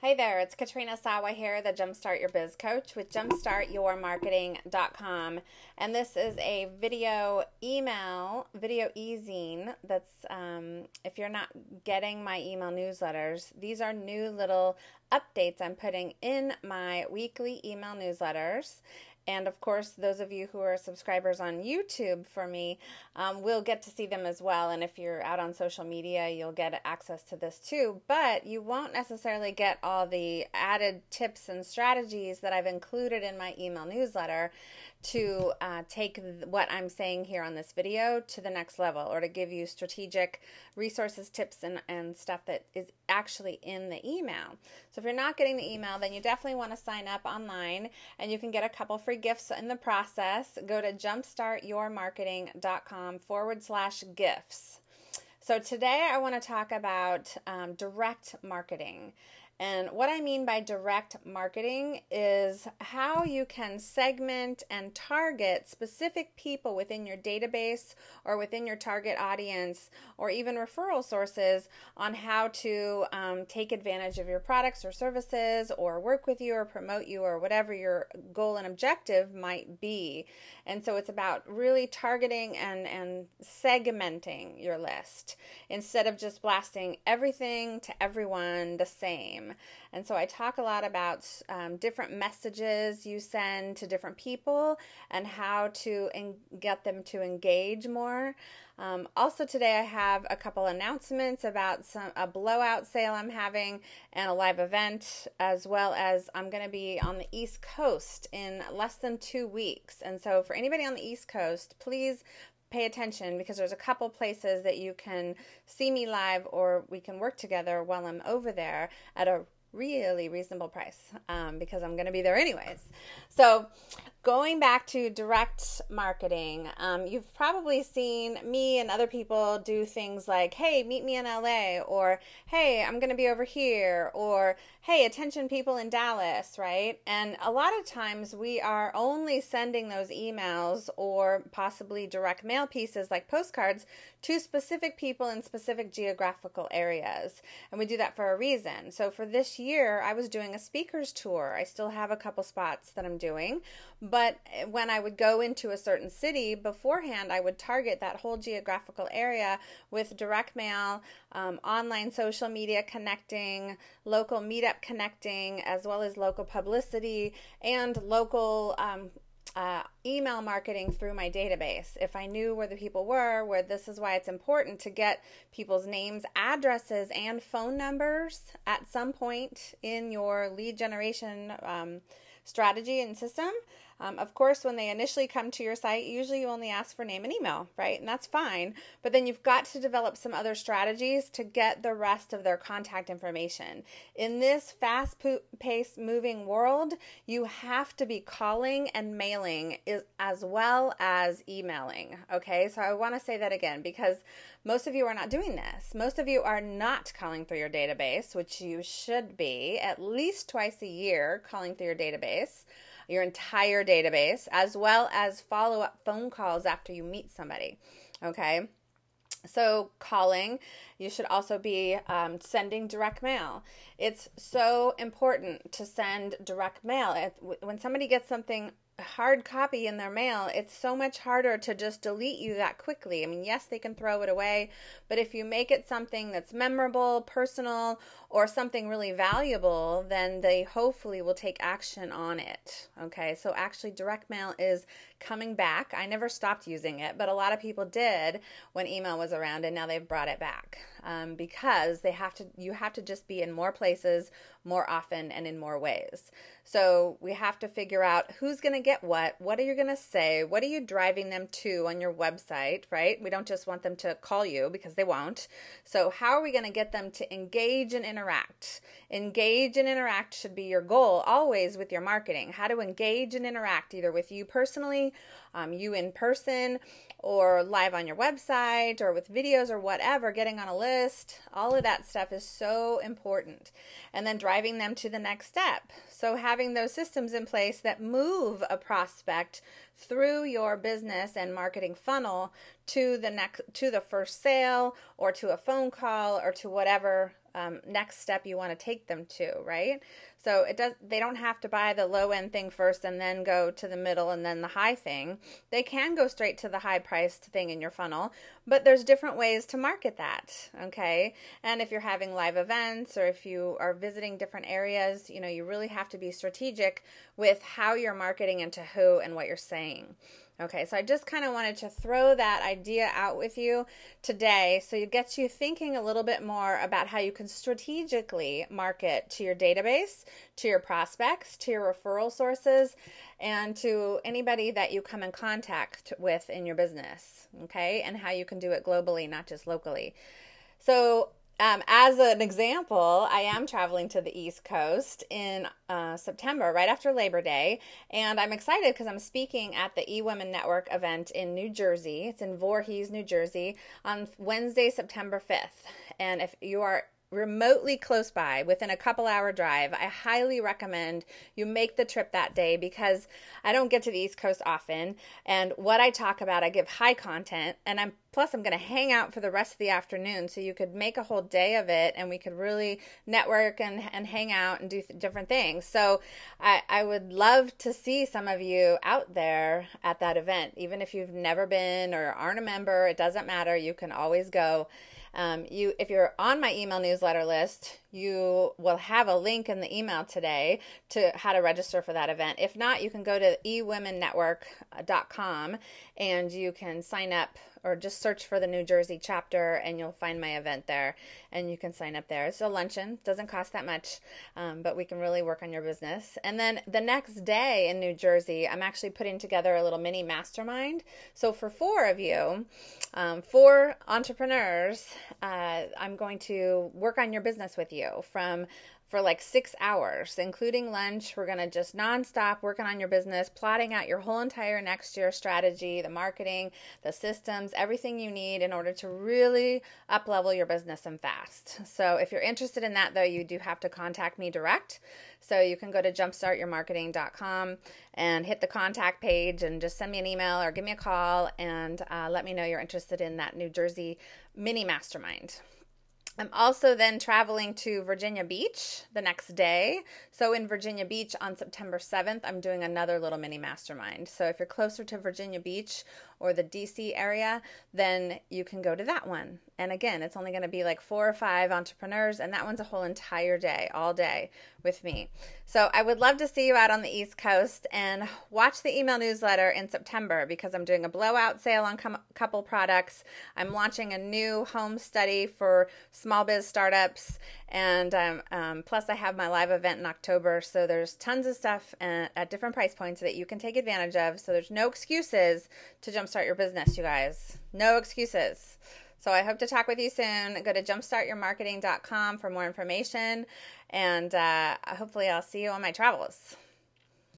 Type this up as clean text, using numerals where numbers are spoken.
Hey there, it's Katrina Sawa here, the Jumpstart Your Biz Coach with jumpstartyourmarketing.com. And this is a video ezine that's, if you're not getting my email newsletters, these are new little updates I'm putting in my weekly email newsletters. And of course, those of you who are subscribers on YouTube for me will get to see them as well. And if you're out on social media, you'll get access to this too. But you won't necessarily get all the added tips and strategies that I've included in my email newsletter to take what I'm saying here on this video to the next level, or to give you strategic resources, tips, and stuff that is actually in the email. So if you're not getting the email, then you definitely want to sign up online, and you can get a couple free gifts in the process. Go to jumpstartyourmarketing.com/gifts. So today I want to talk about direct marketing. And what I mean by direct marketing is how you can segment and target specific people within your database or within your target audience, or even referral sources, on how to take advantage of your products or services, or work with you or promote you, or whatever your goal and objective might be. And so it's about really targeting and segmenting your list instead of just blasting everything to everyone the same. And so I talk a lot about different messages you send to different people and how to get them to engage more. Also today I have a couple announcements about a blowout sale I'm having and a live event, as well as I'm going to be on the East Coast in less than 2 weeks. And so for anybody on the East Coast, please pay attention, because there's a couple places that you can see me live, or we can work together while I'm over there at a really reasonable price, because I'm going to be there anyways. So going back to direct marketing, you've probably seen me and other people do things like, hey, meet me in LA, or hey, I'm going to be over here, or hey, attention people in Dallas, right? And a lot of times we are only sending those emails or possibly direct mail pieces like postcards to specific people in specific geographical areas. And we do that for a reason. So for this year, I was doing a speaker's tour. I still have a couple spots that I'm doing, but when I would go into a certain city beforehand, I would target that whole geographical area with direct mail, online social media connecting, local meetup connecting, as well as local publicity and local email marketing through my database. If I knew where the people were, this is why it's important to get people's names, addresses, and phone numbers at some point in your lead generation strategy and system. Of course, when they initially come to your site, usually you only ask for name and email, right? And that's fine. But then you've got to develop some other strategies to get the rest of their contact information. In this fast-paced moving world, you have to be calling and mailing as well as emailing, okay? So I want to say that again, because most of you are not doing this. Most of you are not calling through your database, which you should be at least twice a year, calling through your database, your entire database, as well as follow-up phone calls after you meet somebody, okay? So calling, you should also be sending direct mail. It's so important to send direct mail. When somebody gets something hard copy in their mail, it's so much harder to just delete you that quickly. I mean, yes, they can throw it away, but if you make it something that's memorable, personal, or something really valuable, then they hopefully will take action on it. Okay, so actually direct mail is coming back. I never stopped using it, but a lot of people did when email was around, and now they've brought it back because you have to just be in more places more often and in more ways. So we have to figure out who's going to get what are you going to say, what are you driving them to on your website, right? We don't just want them to call you, because they won't. So how are we going to get them to engage and interact? Engage and interact should be your goal always with your marketing. How to engage and interact, either with you personally, you in person, or live on your website, or with videos, or whatever, getting on a list. All of that stuff is so important. And then driving them to the next step. So having those systems in place that move a prospect through your business and marketing funnel to the first sale, or to a phone call, or to whatever next step you want to take them to, right? So they don't have to buy the low end thing first and then go to the middle and then the high thing. They can go straight to the high priced thing in your funnel, but there's different ways to market that, okay? And if you're having live events or if you are visiting different areas, you really have to be strategic with how you're marketing and to who and what you're saying. Okay, so I just kind of wanted to throw that idea out with you today so it gets you thinking a little bit more about how you can strategically market to your database, to your prospects, to your referral sources, and to anybody that you come in contact with in your business, okay, and how you can do it globally, not just locally. So as an example, I am traveling to the East Coast in September, right after Labor Day, and I'm excited because I'm speaking at the eWomen Network event in New Jersey. It's in Voorhees, New Jersey, on Wednesday, September 5th. And if you are remotely close by, within a couple-hour drive, I highly recommend you make the trip that day because I don't get to the East Coast often, and what I talk about, I give high content, and I'm going to hang out for the rest of the afternoon, so you could make a whole day of it, and we could really network and hang out and do different things. So I would love to see some of you out there at that event, even if you've never been or aren't a member. It doesn't matter. You can always go. If you're on my email newsletter list, you will have a link in the email today to how to register for that event. If not, you can go to eWomenNetwork.com and you can sign up or just search for the New Jersey chapter and you'll find my event there and you can sign up there. It's a luncheon, doesn't cost that much, but we can really work on your business. And then the next day in New Jersey, I'm actually putting together a little mini mastermind. So for 4 of you, 4 entrepreneurs, I'm going to work on your business with you for like 6 hours, including lunch. We're going to just nonstop working on your business, plotting out your whole entire next year strategy, the marketing, the systems, everything you need in order to really up-level your business and fast. So if you're interested in that, though, you do have to contact me direct. So you can go to jumpstartyourmarketing.com and hit the contact page and just send me an email or give me a call and let me know you're interested in that New Jersey mini mastermind. I'm also then traveling to Virginia Beach the next day. So in Virginia Beach on September 7th, I'm doing another little mini mastermind. So if you're closer to Virginia Beach or the DC area, then you can go to that one. And again, it's only going to be like 4 or 5 entrepreneurs, and that one's a whole entire day, all day with me. So I would love to see you out on the East Coast, and watch the email newsletter in September because I'm doing a blowout sale on a couple products. I'm launching a new home study for small biz startups, and plus I have my live event in October. So there's tons of stuff at different price points that you can take advantage of. So there's no excuses to jumpstart your business, you guys. No excuses. So I hope to talk with you soon. Go to jumpstartyourmarketing.com for more information, and hopefully I'll see you on my travels.